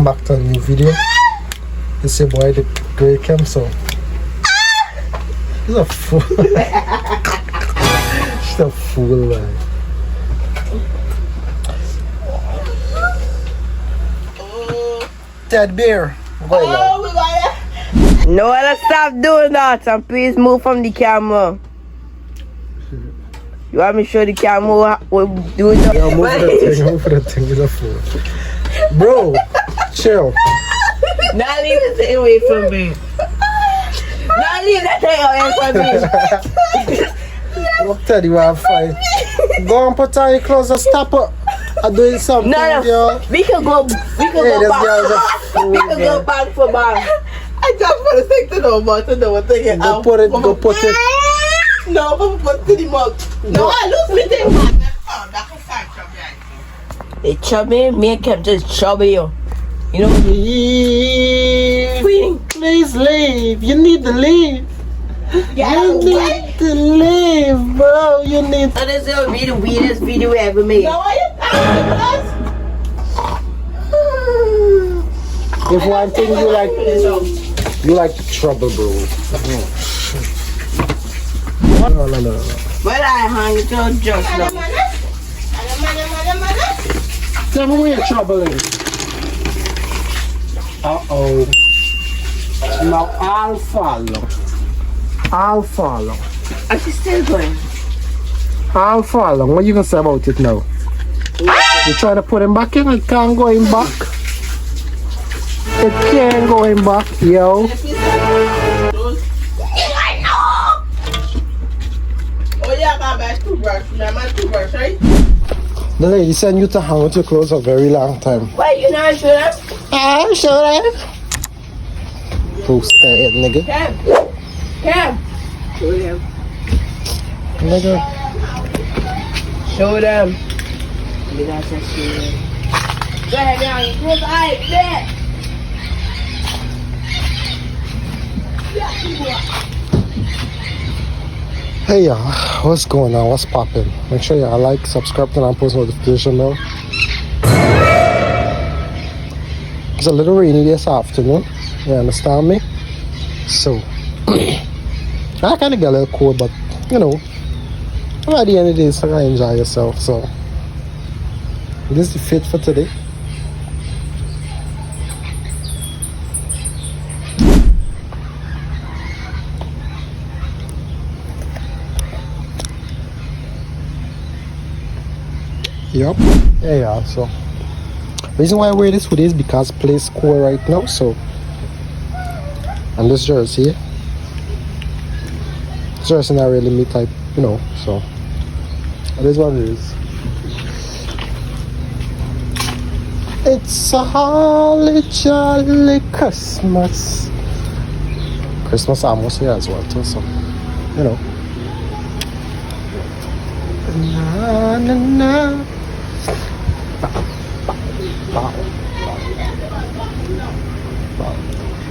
Back to a new video. This your boy the Great Cam, so he's a fool. She's a fool, man. Ted Bear. No, let's stop doing that and please move from the camera. You want me to show the camera what we do that? Yeah, move for the thing, he's a fool. Bro, chill. Now leave the thing away from me. Now leave that thing away from me. Look, Teddy, we have fight. Go and put on your clothes and stop it. I'm doing something, No, we can go back. We can go back for back. I just want to take the number to know what they get out. Go put it. No, but put to the mug. No, I lose me thing. They chubby, me and Cam just chubby you. You know? Leave. Please leave. You need to leave. Yeah, You need to leave, bro. You need So this will be the weirdest video we ever made. No, I If one thing you like trouble, bro. No. But I hang it on just now. Tell me where your trouble is. Uh-oh. Now I'll follow. Are you still going? I'll follow. What you gonna say about it now? You try to put him back in? It can't go in back. It can't go in back, yo. Oh yeah, I got my toothbrush. My toothbruch, right? The lady sent you to hang with your clothes a very long time. Why you not sure? I'm sure. Who's that, nigga? Cam. Show them. Nigga. Show them. You guys just show them. Go ahead now. Good eye. There. Hey y'all, what's going on? What's poppin'? Make sure y'all like, subscribe, and post notification bell. It's a little rainy this afternoon. You understand me? So I kind of get a little cold, but you know, at the end of the day, so you enjoy yourself. So this is the fit for today. Yup. Yeah, so reason why I wear this hoodie is because place cold right now, so and this jersey not really me type, you know, so it is what it is. It's a holly jolly Christmas almost here as well too, so you know. Na na na.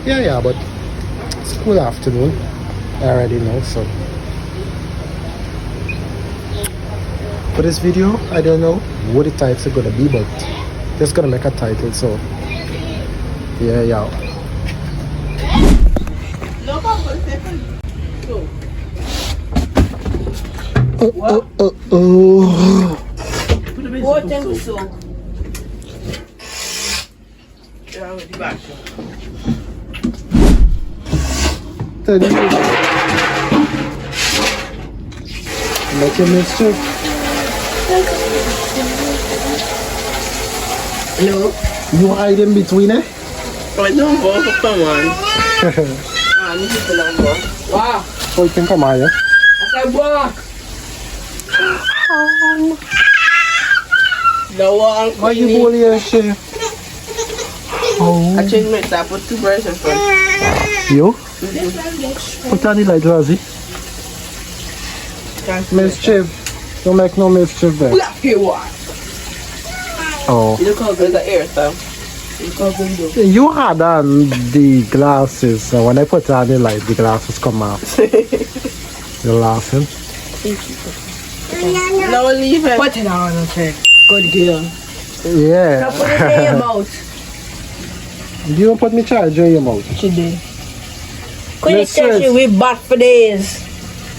Yeah, but it's a cool afternoon. I already know, so for this video, I don't know what the title is gonna be, but just gonna make a title, so yeah. What thing so? Make your mischief. No. You hide in between it? I don't vote for someone. This is the number. Wow. Oh, you can come out, yeah? I said walk. No one. Why you bully your shit? Oh. I changed my top with two brushes in front. You? Put on the light, Razzie. Mischief. Don't make no mischief there. Black you what? Oh. You look how good the air, Sam. You had on the glasses, so when I put on the light, the glasses come off. You're laughing. No, leave it. Put it on, okay. Good girl. Yeah. Now put it in your mouth. You don't put me charger in your mouth. She did. Queen Let's tell you we back for days.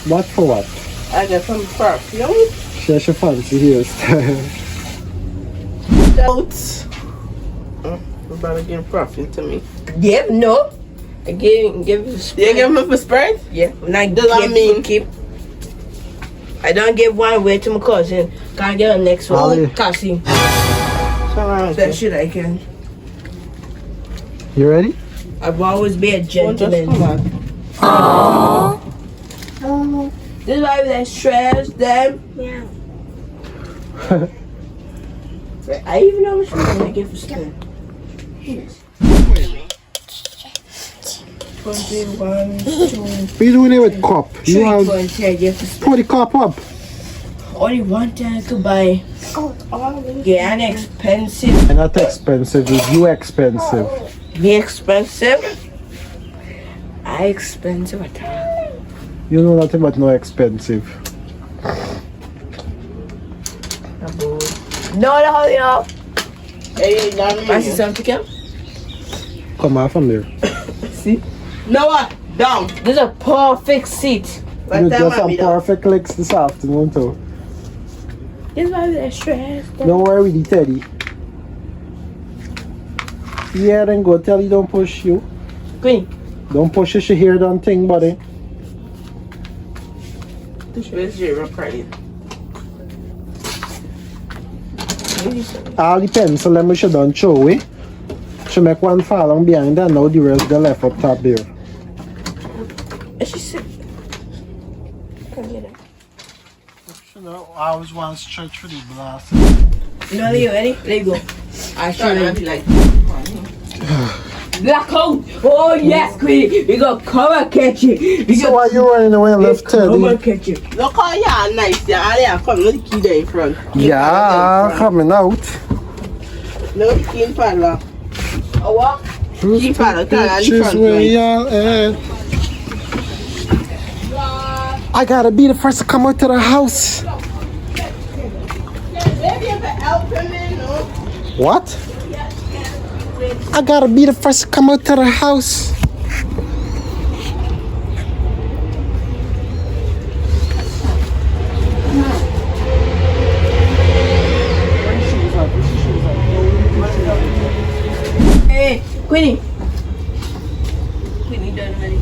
What for what? I got some perfume. She has your fancy hairstyle. Out. You better give perfume to me. Give no. I give you You spray. give me for spread? Yeah. Not Does that mean- keep. I don't give one away to my cousin. Can't get the next Ali. one. Cassie. Surround That you. shit I can. You ready? I've always been a Don't just gentleman. come on. This is why we like stress them. Yeah. I even know which one I get for school. 21, 2, What you doing here with cup? 3 You have points I get for school. pour the cup up. Only one time I could buy. Yeah, and expensive. And not expensive, it's you expensive. Be expensive. I expensive at all. You know nothing but no expensive. No, no, no. Hey, not I see me. something come. Come out from there. See? No what? Down. This is a perfect seat. What You time just are some we down? perfect licks this afternoon too. This is why we like stress them. Don't worry with the Teddy. Yeah, then go tell you don't push you. Queen. Don't push you, she hear that thing, buddy. Where's your credit? All the pencil them we should don't throw away. She make one fall on behind and now the rest go left up top there. And she said, come get it. You know, I always want to stretch for the blast. You know, you ready? Let go. I show Sorry, you. I'll be like, Blackout! Oh yes, Queen! We gonna come and catch it! We So why you running away and left come and Teddy? catch it! look how y'all nice. Yeah, all y'all come. Look the key there in front. Yeah, coming out. Look the key in padlock. Oh what? Key padlock. Turn on the Bitches front. where Right? y'all at? I gotta be the first to come out to the house. Maybe if I help him in, no? What? I gotta be the first to come out to the house. Hey, Queenie! Queenie done already.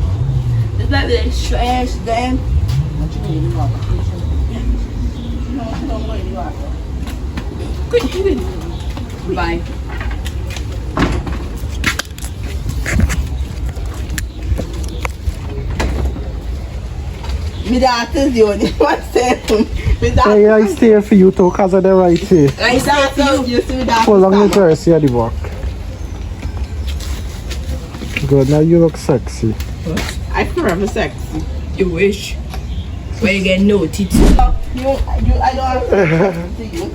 It's like they stress them. Queenie! Bye. Me that is the only one saying. Me that Hey, I stay here for you too, cause of the right here. I that say for you. you see that. Pull on the dress, yeah, the walk. Good, now you look sexy. I forever sexy. You wish. When you get no teeth. I don't see you.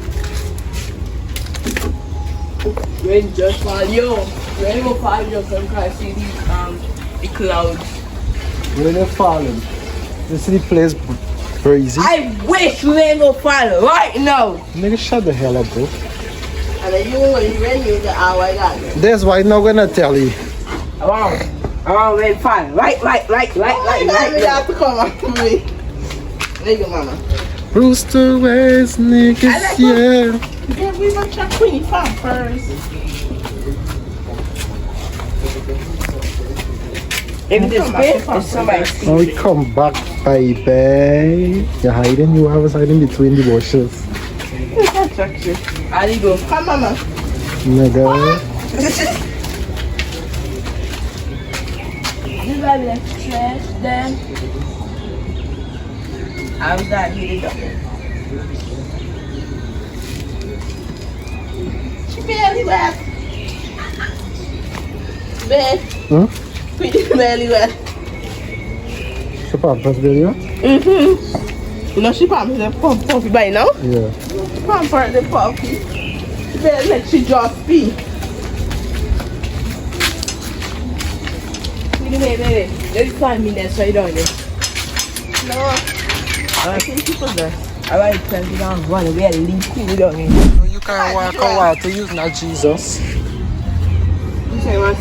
When just fall, yo. When you go fall, you just can see the clouds. When you're falling, you see the place breezy. I wish we ain't go fall right now. Nigga, shut the hell up, bro. And then you when you ready, you get how I got it. That's why I'm not gonna tell you. Oh, we fall. Right. You have to come after me. There you go, mama. Rooster ways, niggas, yeah. Yeah, we gonna check Queenie farm first. If this bit, it's somebody. Now we come back, baby. You're hiding, I was hiding between the bushes. I'll check you. How do you go? Come, mama. Nigga. This guy like stress them. How's that really done? She barely wet. Babe, Huh? Queenie barely wet. It's a pampas video? You know she promised the puppy by now? Yeah. She pampered the puppy. She barely like she just pee. Baby. Let me find me there so you don't get. No. I think she possessed. Alright, turn it down. Run away, leave cool down here. You can't walk on water, you're not Jesus. Say what?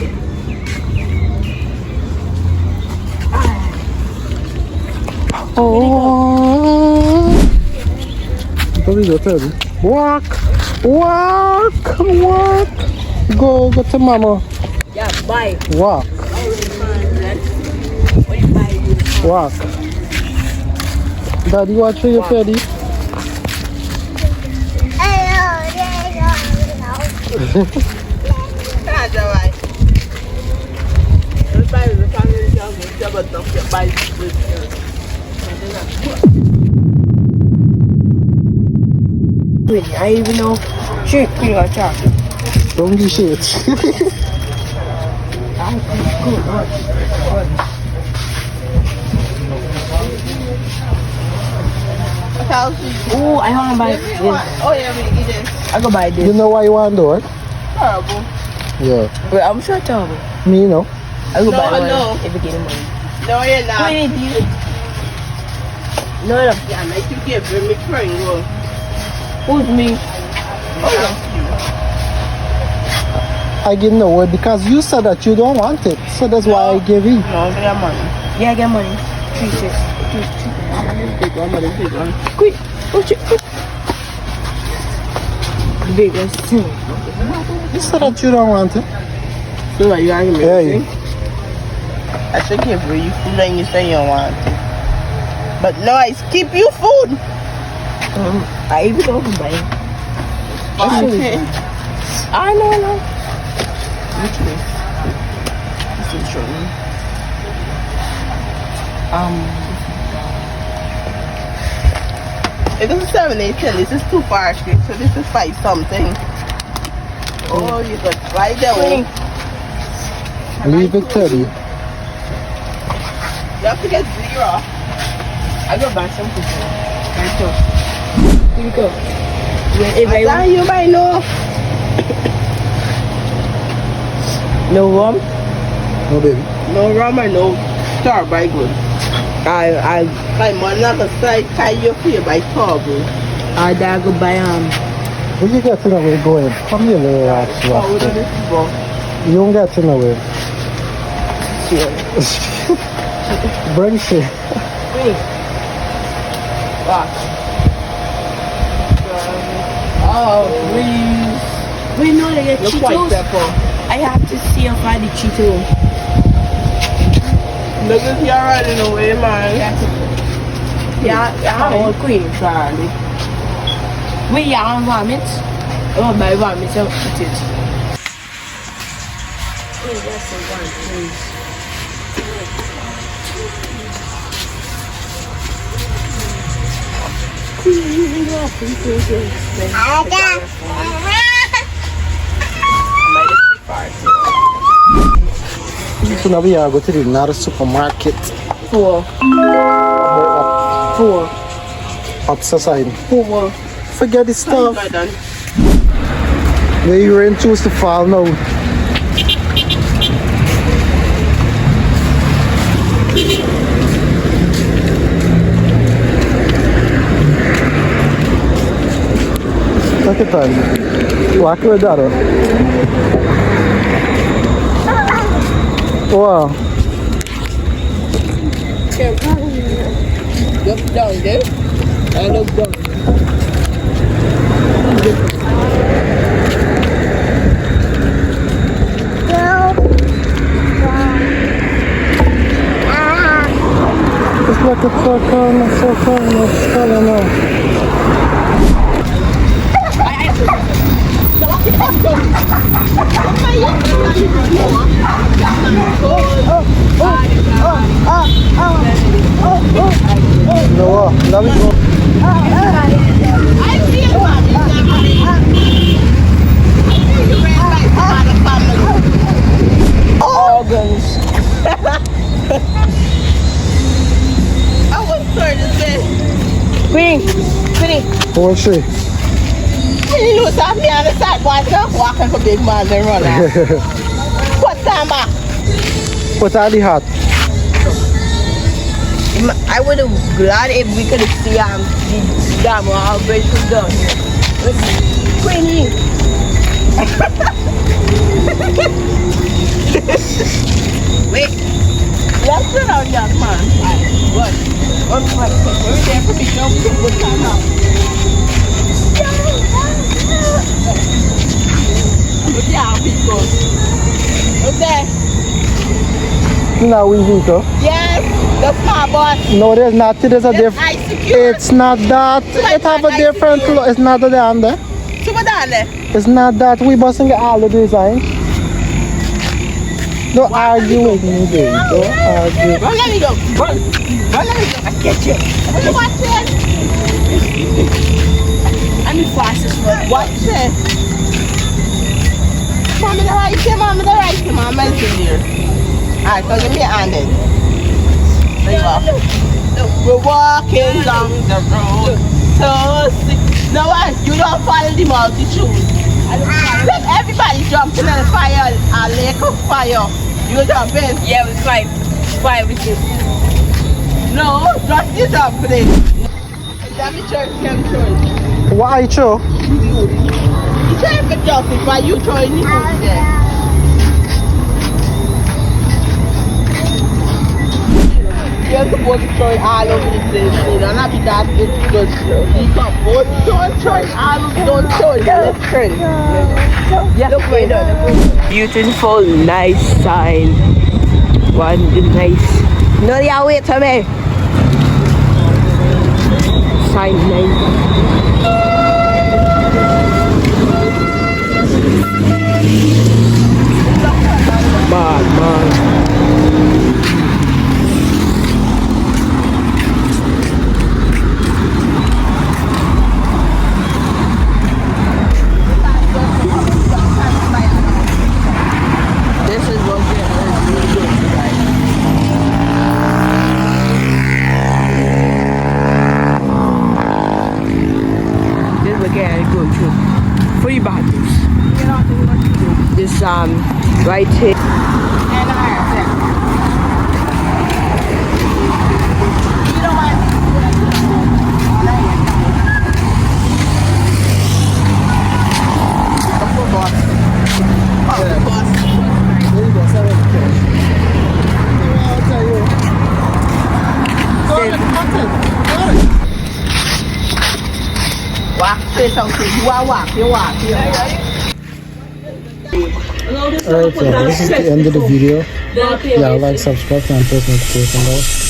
Oh. Probably go tell me. Walk. Go to mama. Yeah, bye. Walk. What you buy? Walk. Daddy, watch for your Freddy. That's alright. The family job is double your bike with I even know. Shit, you got chocolate. Don't give shit. Oh, I want to buy this. Oh yeah, we eat this. I go buy You this. know why you want to do it? Horrible. Yeah. Wait, I'm sure terrible. Me, no. I go No, buy one no. if you get the money. No, you're not. Wait, you. No, no. Yeah, like you give me praying. Well, Who's me? I give no word because you said that you don't want it. So that's why I gave you. no, I get money. Yeah, I get money. 3 6. Big one, but big one. Quick. Oh, shit. Quick. Biggest thing. You said that you don't want it. So what you arguing? Hey. I should give you food and you say you don't want it. But no, I keep you food. I even know who buy it. Okay. I know. Which way? This is showing. It is 7-8-10. This is too far straight, so this is 5 something. Oh, you got right there. Leave it 30. You have to get 0. I go buy something. Right here. Here we go. If I Now you might know. no rum, No, baby. No rum or no star by good. I My mother not a side tie your fear by trouble. go buy Where you getting away going? Come here, little ass. Oh, what is this for? You don't get away. Bring shit. What? Oh, please. We know they get You're quite Cheetos. pepper. I have to see if I the Cheetos. Look at you already in the way, man. Yeah, I'm queen. Charlie. We are vomit. Oh, my vomit, so eat it. Oh, that's the one, please. So now we are going to the another supermarket. 4. Upside. 4. Forget the stuff. Right done. The rain choose to fall now. Take your time. Walk with that. Wow. Look down there. I look down. It's like a circle, no. No, let me go. Organs. I was sorry to say. Queen. What's she? You know, stop me on the side, boy. Stop walking for big man and run out. Put time back. Put on the hat. I would have glad if we could see the dam or our bridge from down here. Queenie. Wait. Let's turn out, young man. What? What? We're there for me. No, we can go time out. Look how people. Look there. No, we vehicle. Yes, the small bus. No, there's not. There's a It's different. nice secure. It's not that. It have a different. It's not that on there. Super darling. It's not that. We busting all the design. Don't argue with me, baby. Don't argue. Run, let me go. Run, let me go. I get you. Watch it. I'm the fastest one. Watch it. Mama, the right here, mama, the right here, mama, is in here. Alright, so give me your hand then. There you go. We're walking down the road. So sick. No one, you don't follow the multitude. Let everybody jump in the fire, a lake of fire. You jump in. Yeah, we fight. Fight with you. No, just you jump in. Let me church, church. Why, Cho? You try to jump it while you throwing the food there. You're supposed to throw it all over the place, you know, not be that it's good. You come forward, don't throw it all over, don't throw it, let's turn it. Yes, look way down. Beautiful, nice sign. One nice. No, yeah, wait for me. Sign nice. Man. This is what we're doing tonight. This is what we're going through. 3 battles. This right here. And you know what? Walk, say something. You are walk, you walk. Alright, so this is the end of the video. Yeah, like, subscribe, and post notification, guys.